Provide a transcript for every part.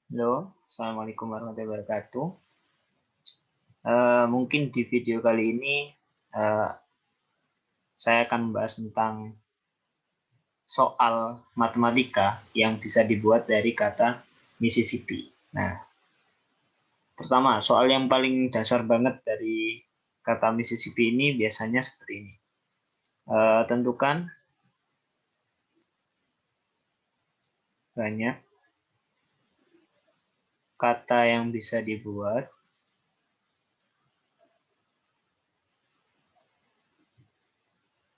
Halo, Assalamualaikum warahmatullahi wabarakatuh. Mungkin di video kali ini eh, saya akan membahas tentang soal matematika yang bisa dibuat dari kata Mississippi. Nah, pertama, soal yang paling dasar banget dari kata Mississippi ini biasanya seperti ini. Tentukan banyak kata yang bisa dibuat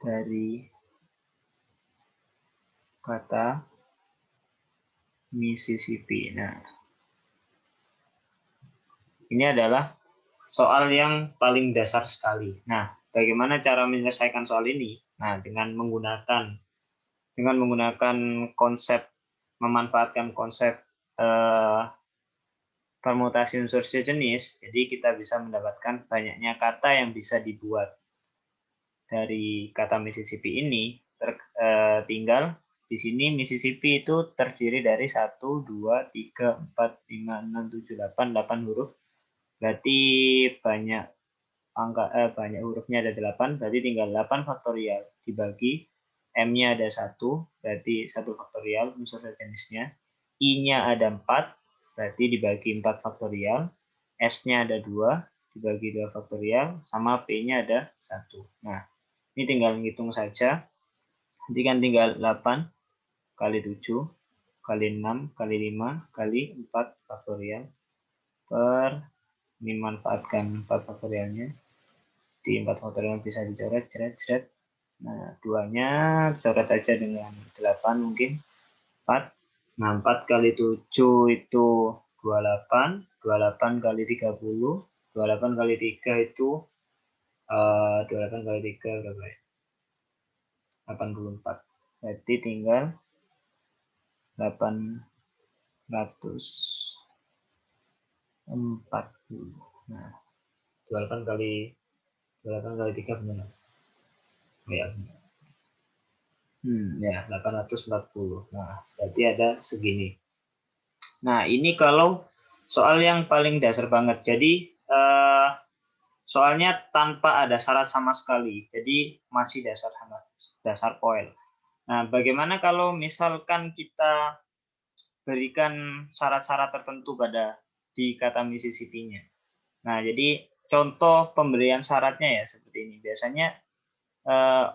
dari kata Mississippi. Nah, ini adalah soal yang paling dasar sekali. Nah, bagaimana cara menyelesaikan soal ini? Nah, dengan menggunakan konsep, memanfaatkan konsep eh, permutasi unsur sejenis, jadi kita bisa mendapatkan banyaknya kata yang bisa dibuat dari kata Mississippi ini. Tinggal di sini Mississippi itu terdiri dari 1, 2, 3, 4, 5, 6, 7, 8 8 huruf. Berarti banyak hurufnya ada 8, berarti tinggal 8 faktorial dibagi M-nya ada 1, berarti 1 faktorial unsur sejenisnya. I-nya ada 4, berarti dibagi 4 faktorial. S-nya ada 2, dibagi 2 faktorial, sama P-nya ada 1. Nah, ini tinggal ngitung saja. Nanti kan tinggal 8 kali 7 kali 6 kali 5 kali 4 faktorial per, ini manfaatkan 4 faktorialnya, di 4 faktorial bisa dicoret, ceret. Nah, duanya coret aja dengan 8 mungkin, 4. Nah, 4 kali 7 itu 28, 28 kali 30, 28 kali 3 itu 28 kali 3 berapa ya? 84. Berarti tinggal 840. Nah, 28 kali 3 benar. Oh, ya, ya 840. Nah, berarti ada segini. Nah, ini kalau soal yang paling dasar banget. Jadi, soalnya tanpa ada syarat sama sekali. Jadi, masih dasar poin. Nah, bagaimana kalau misalkan kita berikan syarat-syarat tertentu pada di kata Mississippi-nya. Nah, jadi contoh pemberian syaratnya ya seperti ini. Biasanya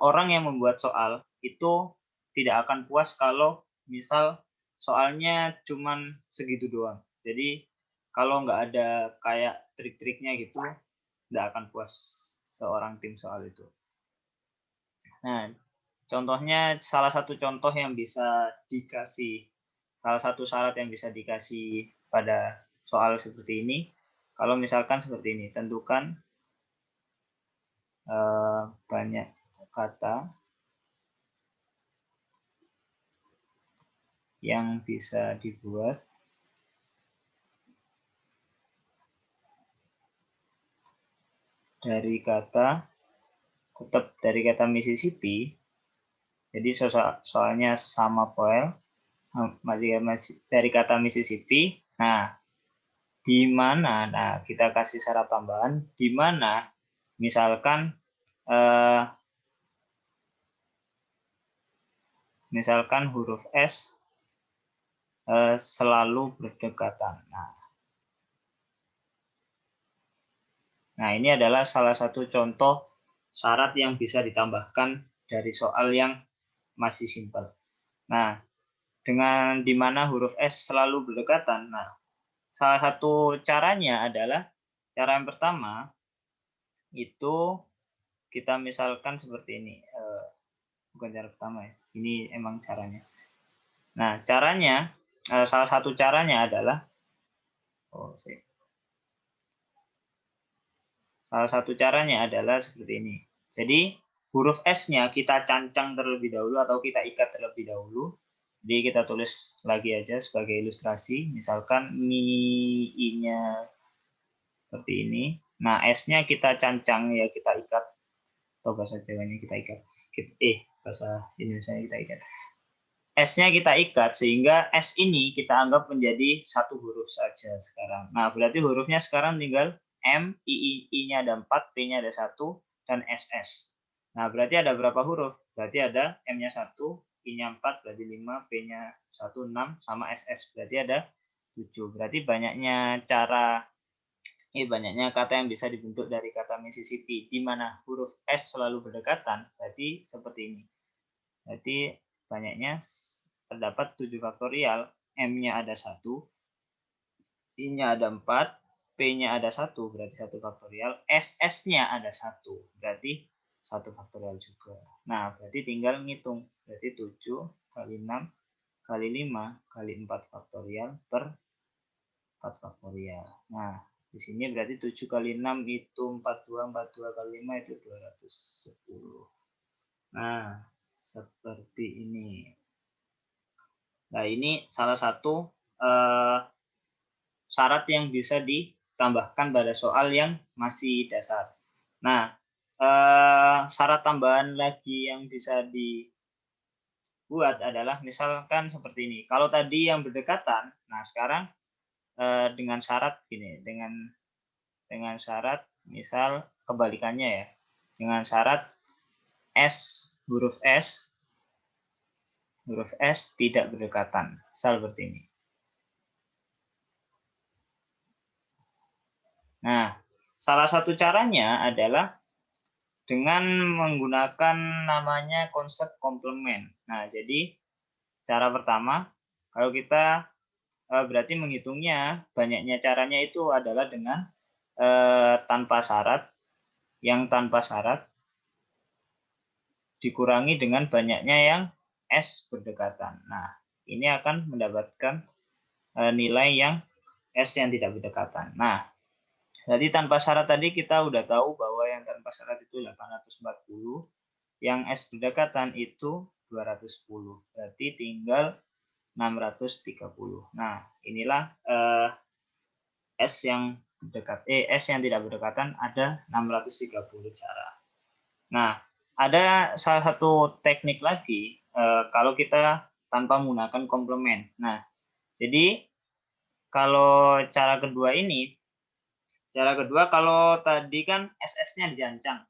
orang yang membuat soal itu tidak akan puas kalau misal soalnya cuman segitu doang. Jadi kalau nggak ada kayak trik-triknya gitu, nggak akan puas seorang tim soal itu. Nah, contohnya salah satu contoh yang bisa dikasih, salah satu syarat yang bisa dikasih pada soal seperti ini, kalau misalkan seperti ini, tentukan banyak kata yang bisa dibuat dari kata, tetap dari kata Mississippi. Jadi soalnya sama poel, masih dari kata Mississippi. Nah, di mana? Nah, kita kasih syarat tambahan di mana misalkan misalkan huruf S selalu berdekatan. Nah, ini adalah salah satu contoh syarat yang bisa ditambahkan dari soal yang masih simpel. Nah, dengan di mana huruf S selalu berdekatan. Nah, salah satu caranya adalah, cara yang pertama itu kita misalkan seperti ini. Bukan cara pertama ya, ini emang caranya. Nah, caranya, salah satu caranya adalah, salah satu caranya adalah seperti ini. Jadi, huruf S-nya kita cancang terlebih dahulu atau kita ikat terlebih dahulu. Jadi kita tulis lagi aja sebagai ilustrasi. Misalkan I-nya seperti ini. Nah, S-nya kita cancang ya, kita ikat. Atau bahasa Jawanya kita ikat. Bahasa Indonesia kita ikat. S-nya kita ikat sehingga S ini kita anggap menjadi satu huruf saja sekarang. Nah, berarti hurufnya sekarang tinggal M, I-nya ada 4, P-nya ada 1, dan SS. Nah, berarti ada berapa huruf? Berarti ada M-nya 1, I-nya 4, berarti 5, P-nya 1, 6, sama SS. Berarti ada 7. Berarti banyaknya kata yang bisa dibentuk dari kata Mississippi, di mana huruf S selalu berdekatan. Berarti seperti ini. Berarti banyaknya terdapat 7 faktorial, M-nya ada 1, I-nya ada 4, P-nya ada 1, berarti 1 faktorial, SS-nya ada 1, berarti 1 faktorial juga. Nah, berarti tinggal ngitung. Berarti 7 kali 6 kali 5 kali 4 faktorial per 4 faktorial. Nah, di sini berarti 7 kali 6 itu 42, 42 kali 5 itu 210. Nah, seperti ini. Nah, ini salah satu syarat yang bisa ditambahkan pada soal yang masih dasar. Nah, syarat tambahan lagi yang bisa dibuat adalah misalkan seperti ini. Kalau tadi yang berdekatan, nah sekarang dengan syarat gini, dengan syarat misal kebalikannya ya, dengan syarat huruf S tidak berdekatan, misal seperti ini. Nah, salah satu caranya adalah dengan menggunakan namanya konsep komplement. Nah, jadi cara pertama, kalau kita berarti menghitungnya, banyaknya caranya itu adalah dengan tanpa syarat, yang tanpa syarat dikurangi dengan banyaknya yang S berdekatan. Nah, ini akan mendapatkan nilai yang S yang tidak berdekatan. Nah, jadi tanpa syarat tadi kita udah tahu bahwa yang tanpa syarat itu 840, yang S berdekatan itu 210. Berarti tinggal 630. Nah, inilah S yang tidak berdekatan ada 630 cara. Nah, ada salah satu teknik lagi kalau kita tanpa menggunakan komplement. Nah, jadi kalau cara kedua kalau tadi kan SS-nya diancang.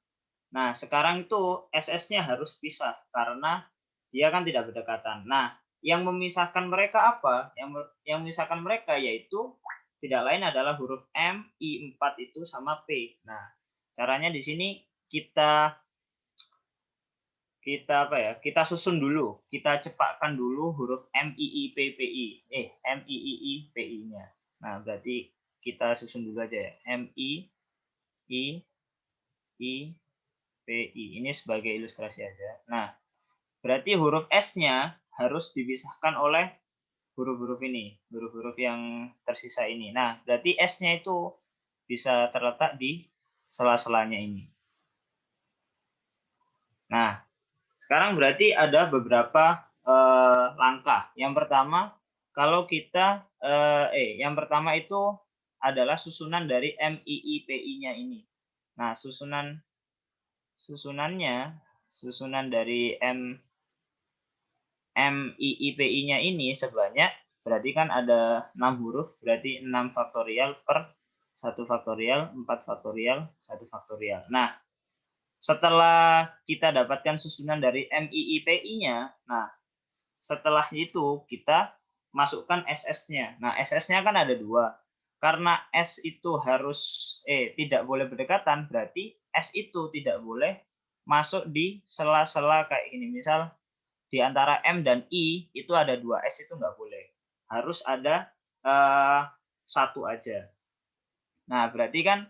Nah, sekarang itu SS-nya harus pisah karena dia kan tidak berdekatan. Nah, yang memisahkan mereka apa? Yang memisahkan mereka yaitu tidak lain adalah huruf M, I4 itu sama P. Nah, caranya di sini kita kita susun dulu, kita cepatkan dulu huruf M I I P P I. M I I P I-nya. Nah, berarti kita susun dulu aja ya. M I I P I. Ini sebagai ilustrasi aja. Nah, berarti huruf S-nya harus dipisahkan oleh huruf-huruf ini, huruf-huruf yang tersisa ini. Nah, berarti S-nya itu bisa terletak di sela-selanya ini. Nah, sekarang berarti ada beberapa langkah. Yang pertama, kalau kita yang pertama itu adalah susunan dari MIIPI-nya ini. Nah, susunan dari MIIPI-nya ini sebanyak berarti kan ada 6 huruf, berarti 6 faktorial per 1 faktorial, 4 faktorial, 1 faktorial. Nah, setelah kita dapatkan susunan dari MIIPI-nya, nah setelah itu kita masukkan SS-nya. Nah, SS-nya kan ada 2. Karena S itu harus tidak boleh berdekatan, berarti S itu tidak boleh masuk di sela-sela kayak ini. Misal di antara M dan I itu ada 2, S itu nggak boleh. Harus ada 1 aja. Nah, berarti kan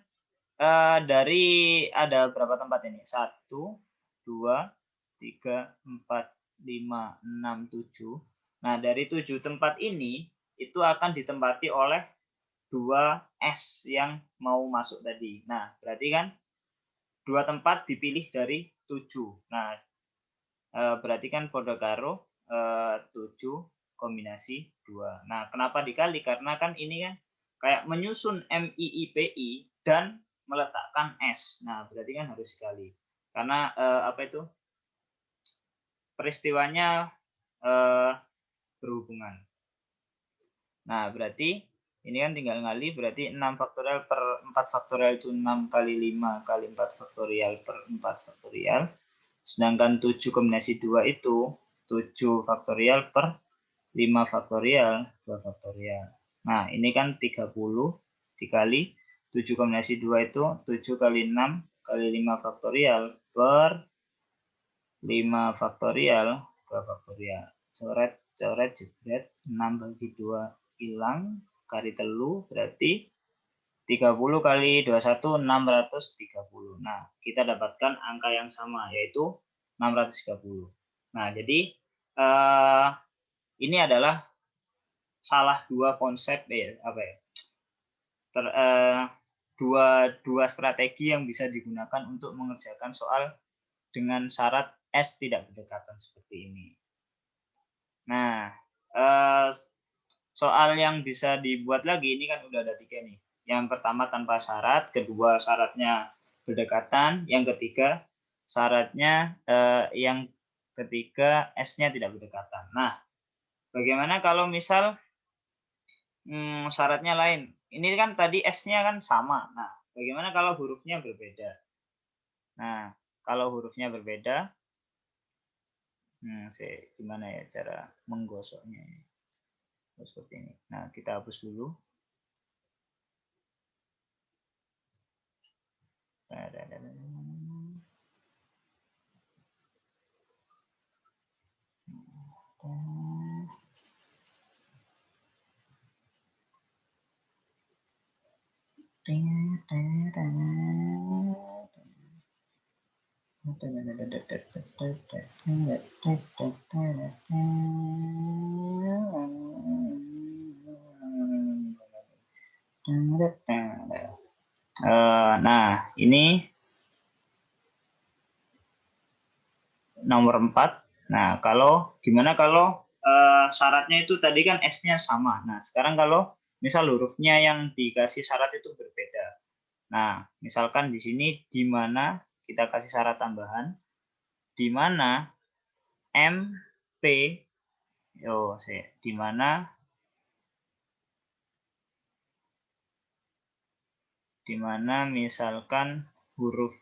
dari ada berapa tempat ini? 1, 2, 3, 4, 5, 6, 7. Nah, dari 7 tempat ini itu akan ditempati oleh 2 S yang mau masuk tadi. Nah, berarti kan 2 tempat dipilih dari 7. Nah, berarti kan kode karo 7 kombinasi 2. Nah, kenapa dikali? Karena kan ini kan kayak menyusun MIIPI dan meletakkan S. Nah, berarti kan harus dikali. Karena peristiwanya berhubungan. Nah, berarti ini kan tinggal ngali, berarti 6 faktorial per 4 faktorial itu 6 kali 5 kali 4 faktorial per 4 faktorial. Sedangkan 7 kombinasi 2 itu 7 faktorial per 5 faktorial 2 faktorial. Nah, ini kan 30 dikali 7 kombinasi 2 itu 7 kali 6 kali 5 faktorial per 5 faktorial 2 faktorial. Coret, coret, jebret, 6 bagi 2 hilang, kali telu berarti 30 kali 21 630. Nah, kita dapatkan angka yang sama yaitu 630. Nah, jadi ini adalah salah dua konsep dua strategi yang bisa digunakan untuk mengerjakan soal dengan syarat S tidak berdekatan seperti ini. Nah, soal yang bisa dibuat lagi ini kan udah ada 3 nih. Yang pertama tanpa syarat, kedua syaratnya berdekatan, yang ketiga syaratnya yang ketiga S-nya tidak berdekatan. Nah, bagaimana kalau misal syaratnya lain? Ini kan tadi S-nya kan sama. Nah, bagaimana kalau hurufnya berbeda? Nah, kalau hurufnya berbeda, gimana ya cara menggosoknya? Seperti ini. Nah, kita hapus dulu. Nah, ini nomor 4. Nah, gimana kalau syaratnya itu tadi kan S-nya sama. Nah, sekarang kalau misal hurufnya yang dikasih syarat itu berbeda. Nah, misalkan di sini di mana kita kasih syarat tambahan, di mana MP, di mana misalkan huruf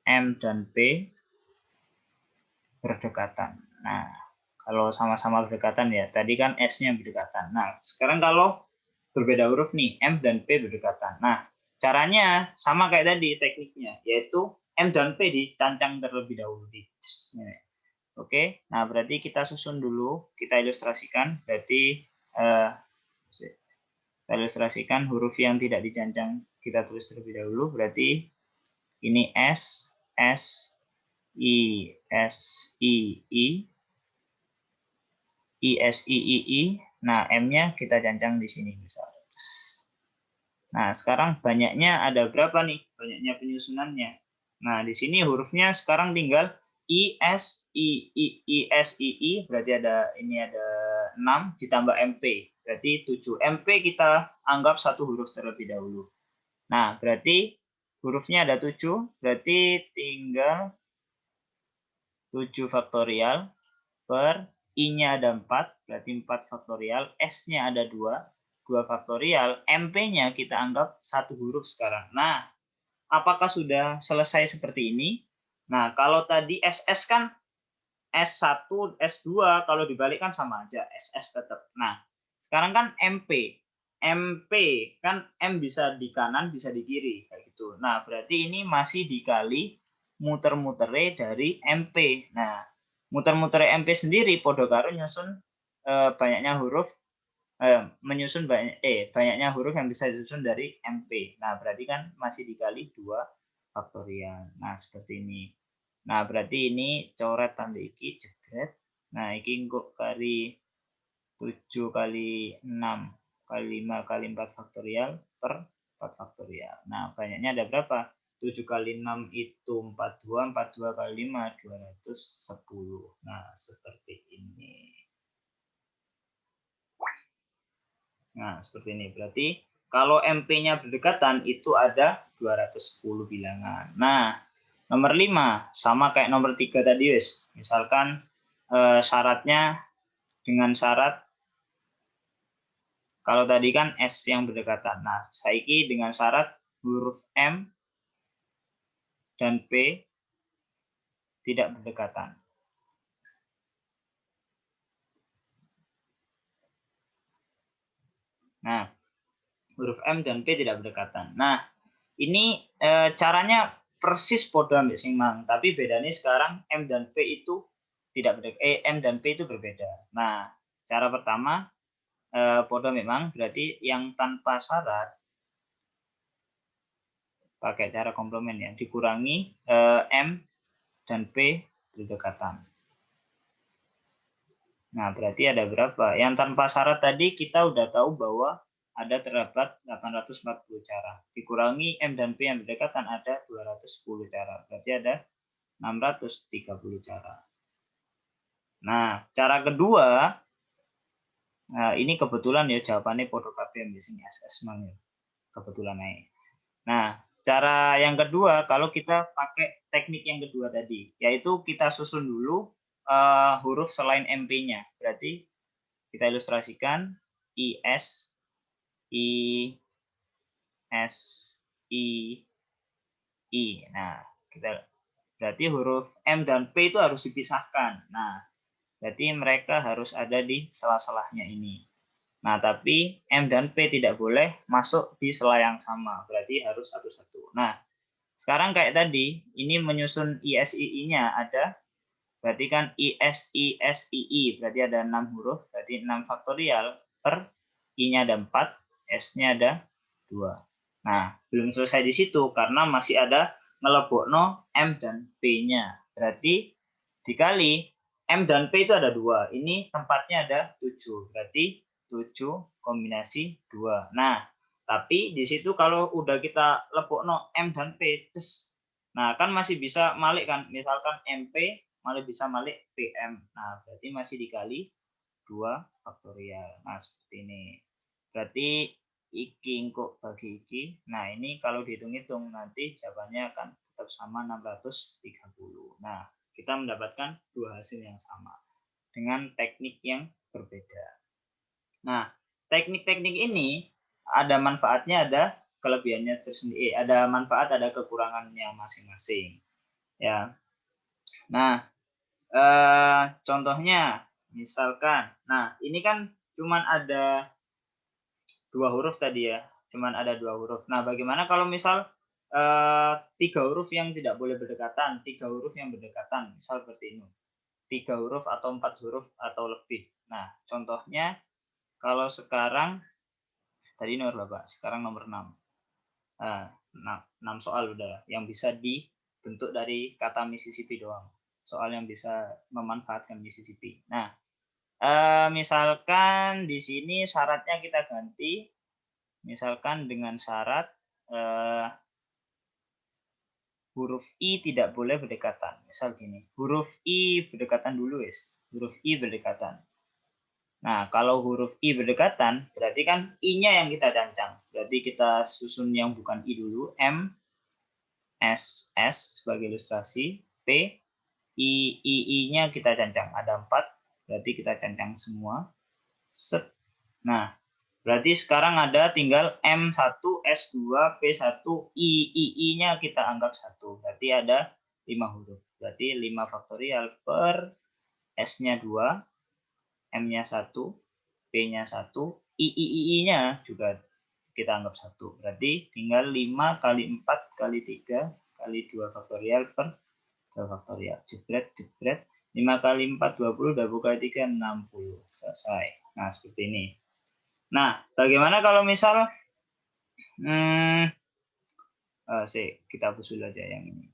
M dan P berdekatan. Nah, kalau sama-sama berdekatan ya, tadi kan S-nya berdekatan. Nah, sekarang kalau berbeda huruf nih, M dan P berdekatan. Nah, caranya sama kayak tadi tekniknya, yaitu M dan P dicancang terlebih dahulu. Oke, nah berarti kita susun dulu, kita ilustrasikan. Berarti kita ilustrasikan huruf yang tidak dicancang, kita tulis terlebih dahulu. Berarti ini S, S, I, S, I, I, I, S, I, I, I. Nah, M-nya kita cancang di sini misalnya. Nah, sekarang banyaknya ada berapa nih? Banyaknya penyusunannya. Nah, di sini hurufnya sekarang tinggal I, S, I, I, I, S, I, I. Berarti ini ada 6 ditambah MP. Berarti 7. MP kita anggap satu huruf terlebih dahulu. Nah, berarti hurufnya ada 7. Berarti tinggal 7 faktorial per I-nya ada 4, berarti 4 faktorial, S-nya ada 2 faktorial, MP-nya kita anggap satu huruf sekarang. Nah, apakah sudah selesai seperti ini? Nah, kalau tadi SS kan S1, S2, kalau dibalikkan sama aja, SS tetap. Nah, sekarang kan MP. MP kan M bisa di kanan, bisa di kiri, kayak gitu. Nah, berarti ini masih dikali muter-mutere dari MP. Nah, muter-mutere MP sendiri podo karo nyusun banyaknya huruf banyaknya huruf yang bisa disusun dari MP. Nah, berarti kan masih dikali 2 faktorial. Nah, seperti ini. Nah, berarti ini coret tanda iki jebret. Nah, iki engko kali 7 kali 6 kali 5 kali 4 faktorial per 4 faktorial. Nah, banyaknya ada berapa? 7 kali 6 itu 42, 42 kali 5, 210. Nah, seperti ini. Nah, seperti ini. Berarti kalau MP-nya berdekatan itu ada 210 bilangan. Nah, nomor 5 sama kayak nomor 3 tadi, wis. Misalkan syaratnya dengan syarat kalau tadi kan S yang berdekatan. Nah, saiki dengan syarat huruf M dan P tidak berdekatan. Nah, huruf M dan P tidak berdekatan. Nah, ini caranya persis podo ambek sing mang, tapi bedanya sekarang M dan P itu tidak berdekatan. M dan P itu berbeda. Nah, cara pertama podo memang berarti yang tanpa syarat pakai cara komplement ya, dikurangi M dan P berdekatan. Nah, berarti ada berapa? Yang tanpa syarat tadi kita udah tahu bahwa ada terdapat 840 cara. Dikurangi M dan P yang berdekatan ada 210 cara. Berarti ada 630 cara. Nah, cara kedua, nah ini kebetulan ya jawabannya podo kabeh di sini SS mang ya. Kebetulan aja. Nah, cara yang kedua kalau kita pakai teknik yang kedua tadi, yaitu kita susun dulu huruf selain MP-nya. Berarti kita ilustrasikan IS, I, S, I, I. Nah, kita berarti huruf M dan P itu harus dipisahkan. Nah, berarti mereka harus ada di sela-selahnya ini. Nah, tapi M dan P tidak boleh masuk di sela yang sama. Berarti harus satu-satu. Nah, sekarang kayak tadi, ini menyusun ISII-nya ada, berarti kan ISISII, berarti ada 6 huruf, berarti 6 faktorial per I-nya ada 4, S-nya ada 2. Nah, belum selesai di situ, karena masih ada ngelebokno M dan P-nya. Berarti dikali M dan P itu ada 2. Ini tempatnya ada 7. Berarti 7 kombinasi 2. Nah, tapi di situ kalau udah kita lebokno M dan P, nah kan masih bisa malik kan. Misalkan MP malah bisa malik PM. Nah, berarti masih dikali 2 faktorial. Nah, seperti ini. Berarti iki kok bagi iki. Nah, ini kalau dihitung-hitung nanti jawabannya akan tetap sama 630. Nah, kita mendapatkan dua hasil yang sama dengan teknik yang berbeda. Nah, teknik-teknik ini ada manfaatnya, ada kelebihannya tersendiri. Ada manfaat, ada kekurangannya masing-masing. Ya. Nah, contohnya misalkan, nah ini kan cuman ada 2 huruf tadi ya, cuman ada 2 huruf. Nah, bagaimana kalau misal 3 huruf yang tidak boleh berdekatan, 3 huruf yang berdekatan, misal seperti ini. 3 huruf atau 4 huruf atau lebih. Nah, contohnya kalau sekarang tadi nomor berapa? Sekarang nomor 6. Nah, 6 soal udah yang bisa dibentuk dari kata Mississippi doang. Soal yang bisa memanfaatkan Mississippi. Nah, misalkan di sini syaratnya kita ganti, misalkan dengan syarat huruf I tidak boleh berdekatan. Misal gini, huruf I berdekatan dulu guys. Huruf I berdekatan. Nah, kalau huruf I berdekatan, berarti kan I-nya yang kita cancang. Berarti kita susun yang bukan I dulu, M, S, S sebagai ilustrasi, P, I-nya kita cancang. Ada 4, berarti kita cancang semua. Set. Nah, berarti sekarang ada tinggal M1, S2, P1, I-nya kita anggap 1. Berarti ada 5 huruf. Berarti 5 faktorial per S-nya 2, M-nya 1, P-nya 1, I-nya juga kita anggap 1. Berarti tinggal 5 kali 4 kali 3 kali 2 faktorial per 2 faktorial. Jebret, jebret. 5 kali 4, 20, 20 kali 3, 60. Selesai. Nah, seperti ini. Nah, bagaimana kalau misal kita hapus dulu aja yang ini.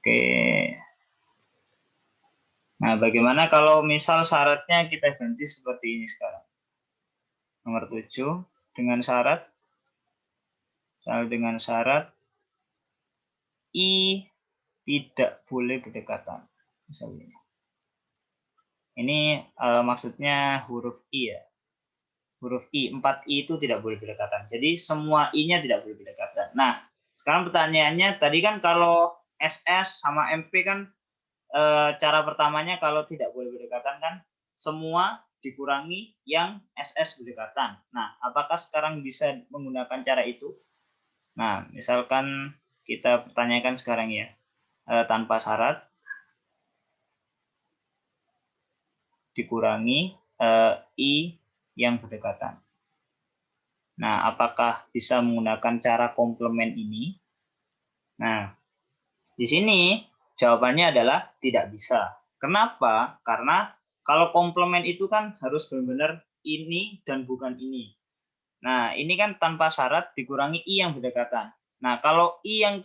Oke. Nah, bagaimana kalau misal syaratnya kita ganti seperti ini sekarang? Nomor 7 dengan syarat I tidak boleh berdekatan. Misalnya. Ini maksudnya huruf I ya. Huruf I, 4I itu tidak boleh berdekatan. Jadi semua I-nya tidak boleh berdekatan. Nah, sekarang pertanyaannya tadi kan kalau SS sama MP kan cara pertamanya kalau tidak boleh berdekatan kan semua dikurangi yang SS berdekatan. Nah, apakah sekarang bisa menggunakan cara itu? Nah, misalkan kita pertanyakan sekarang ya, tanpa syarat dikurangi I yang berdekatan. Nah, apakah bisa menggunakan cara komplement ini? Nah, di sini jawabannya adalah tidak bisa. Kenapa? Karena kalau komplement itu kan harus benar-benar ini dan bukan ini. Nah, ini kan tanpa syarat dikurangi I yang berdekatan. Nah, kalau I yang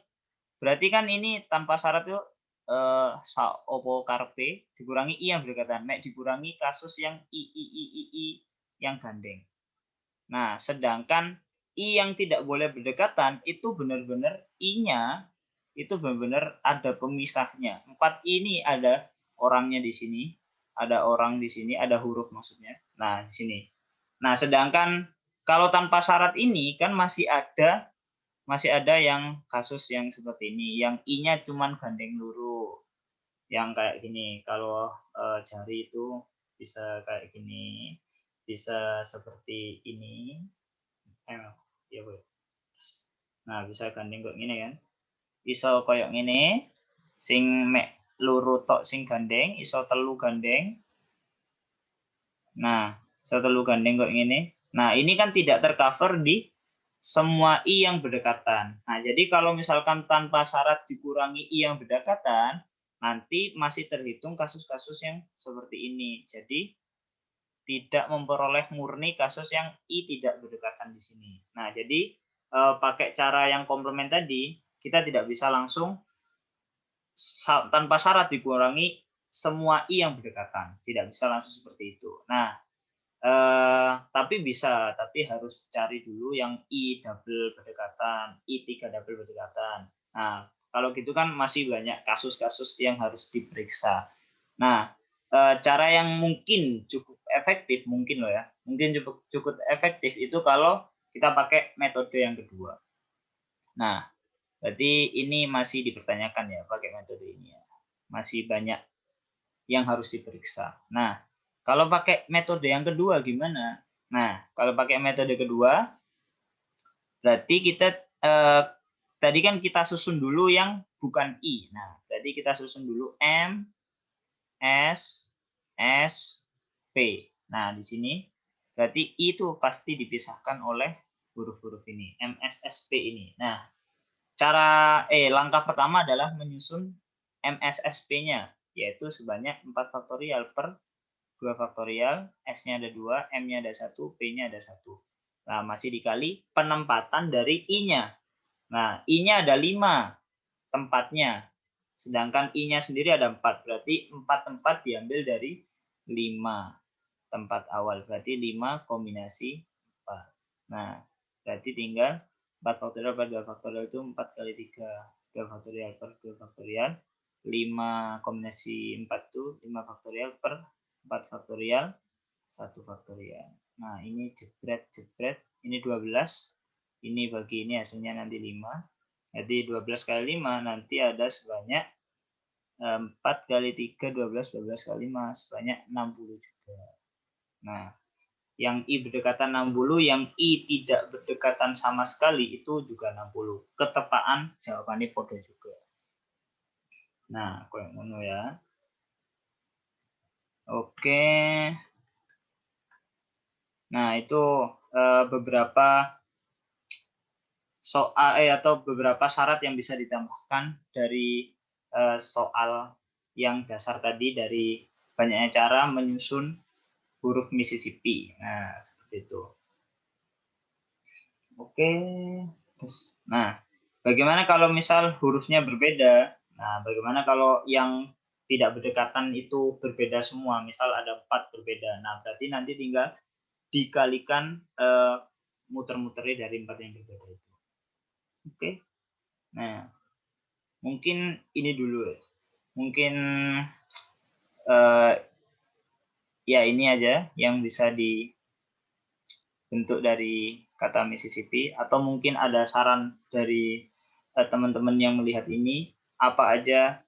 berarti kan ini tanpa syarat itu opo karpe dikurangi I yang berdekatan. Mek dikurangi kasus yang I yang gandeng. Nah, sedangkan I yang tidak boleh berdekatan itu benar-benar I-nya itu benar-benar ada pemisahnya. 4 ini ada orangnya di sini, ada orang di sini, ada huruf maksudnya. Nah, di sini. Nah, sedangkan kalau tanpa syarat ini kan masih ada yang kasus yang seperti ini, yang I-nya cuman gandeng luru. Yang kayak gini. Kalau jari itu bisa kayak gini, bisa seperti ini. Ya, nah, bisa gandeng kok gini kan. Iso koyok ngene, sing mek loro tok sing gandeng, iso telu gandeng. Nah, iso telu gandeng kok ngene. Nah, ini kan tidak tercover di semua I yang berdekatan. Nah, jadi kalau misalkan tanpa syarat dikurangi I yang berdekatan, nanti masih terhitung kasus-kasus yang seperti ini. Jadi tidak memperoleh murni kasus yang I tidak berdekatan di sini. Nah, jadi pakai cara yang komplement tadi, kita tidak bisa langsung tanpa syarat dikurangi semua I yang berdekatan. Tidak bisa langsung seperti itu. Nah, tapi bisa, tapi harus cari dulu yang I double berdekatan, I3 double berdekatan. Nah, kalau gitu kan masih banyak kasus-kasus yang harus diperiksa. Nah, cara yang mungkin cukup efektif, mungkin loh ya, mungkin cukup efektif itu kalau kita pakai metode yang kedua. Nah, berarti ini masih dipertanyakan ya pakai metode ini ya. Masih banyak yang harus diperiksa. Nah, kalau pakai metode yang kedua gimana? Nah, kalau pakai metode kedua, berarti kita tadi kan kita susun dulu yang bukan I. Nah, berarti kita susun dulu M, S, S, P. Nah, di sini berarti I itu pasti dipisahkan oleh huruf-huruf ini, M, S, S, P ini. Nah, langkah pertama adalah menyusun MSSP-nya, yaitu sebanyak 4 faktorial per 2 faktorial, S-nya ada 2, M-nya ada 1, P-nya ada 1. Nah, masih dikali penempatan dari I-nya. Nah, I-nya ada 5 tempatnya, sedangkan I-nya sendiri ada 4, berarti 4 tempat diambil dari 5 tempat awal, berarti 5 kombinasi 4. Nah, berarti tinggal 4 faktorial per 2 faktorial itu 4 kali 3, 2 faktorial per 2 faktorial, 5 kombinasi 4 itu 5 faktorial per 4 faktorial, 1 faktorial. Nah, ini jebret, ini 12, ini bagi ini hasilnya nanti 5. Jadi 12 kali 5 nanti ada sebanyak 4 kali 3, 12, 12 kali 5, sebanyak 60 juga. Nah, yang I berdekatan 60, yang I tidak berdekatan sama sekali itu juga 60. Ketepaan jawabannya podo juga. Nah, kayak ngono ya. Oke. Nah, itu beberapa soal atau beberapa syarat yang bisa ditambahkan dari soal yang dasar tadi dari banyaknya cara menyusun huruf Mississippi. Nah, seperti itu. Oke. Nah, bagaimana kalau misal hurufnya berbeda? Nah, bagaimana kalau yang tidak berdekatan itu berbeda semua? Misal ada 4 berbeda. Nah, berarti nanti tinggal dikalikan muter-muternya dari 4 yang berbeda itu. Oke. Nah, mungkin ini dulu. Mungkin ya ini aja yang bisa dibentuk dari kata Mississippi, atau mungkin ada saran dari teman-teman yang melihat ini, apa ada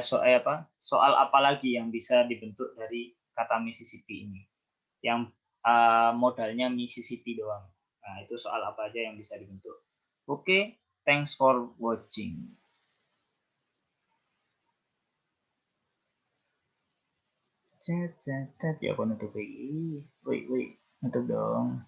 soal apa lagi yang bisa dibentuk dari kata Mississippi ini, yang modalnya Mississippi doang. Nah, itu soal apa aja yang bisa dibentuk. Oke, thanks for watching. Ya, aku nutup lagi. Wait, nutup dong.